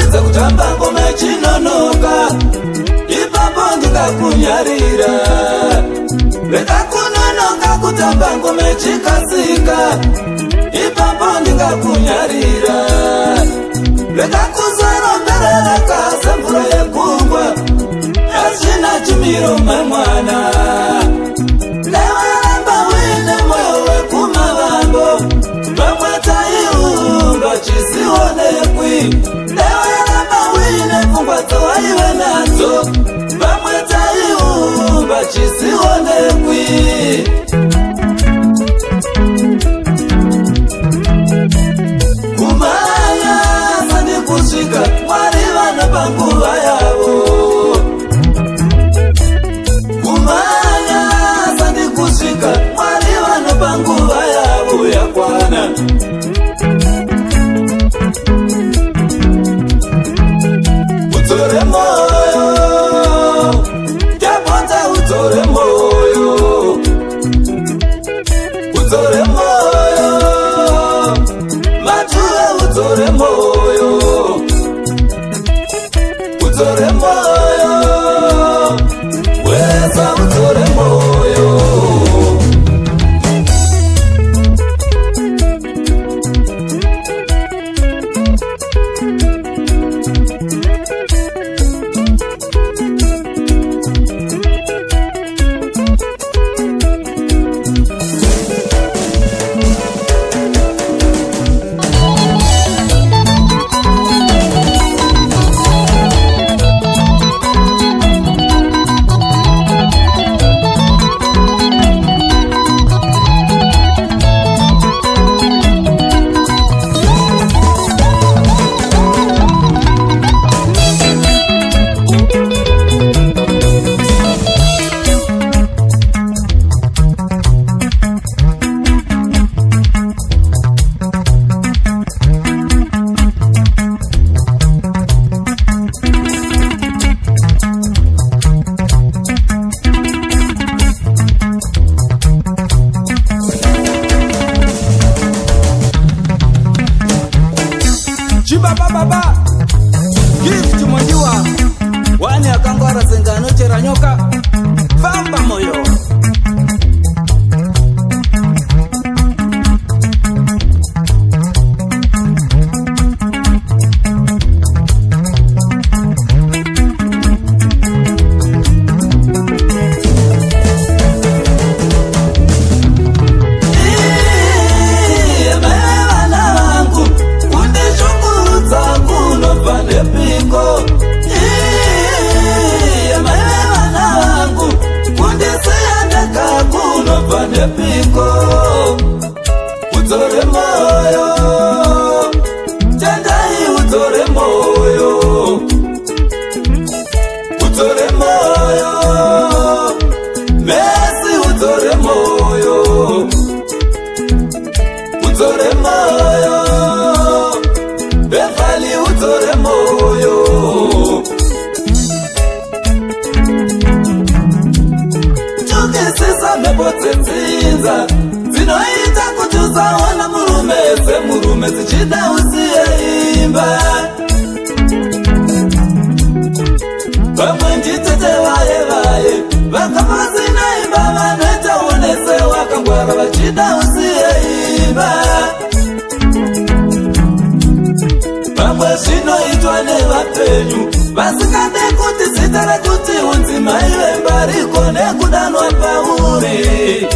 Wapedza kutamba ngoma chinonoka, ipapo ndikakunyarira. Rega kunonoka kutamba ngoma chikasika, ipapo ndikakunyarira. Rega kuzoromberereka semvura yegungwa, hazvina chimiro mamwana. Newaramba wine moyo wekumavambo, vamwe taiumba chisionekwi. Newaramba wine pfungwa dzawaive nadzo, vamwe taiumba chisionekwi. Kumanya sani kusvika Mwari vanopa nguva yavo. Kumanya sani kusvika Mwari vanopa nguva yavo yakwana. Udzore moyo, ndapota udzore moyo. Udzore moyo, matuwe udzore moyo. Udzore moyo, wesa udzore moyo. Baba gift mondiwa wani akangwara zengano chera nyoka famba moyo. Udzore moyo, tendai udzore moyo. Udzore moyo, Messi udzore moyo. Udzore moyo, Befali udzore moyo. Tukisisa mebotsetsinza dzinoita kuti usaona murume zichida usiye imba. Vamwe nditete vaye vakava zina imba, vanoita unese wakangwara vachida usiye imba. Vamwe zvinoitwa nevapenyu vasikade kuti zita rekuti unzi mai vemba riko nekudanwa pauri.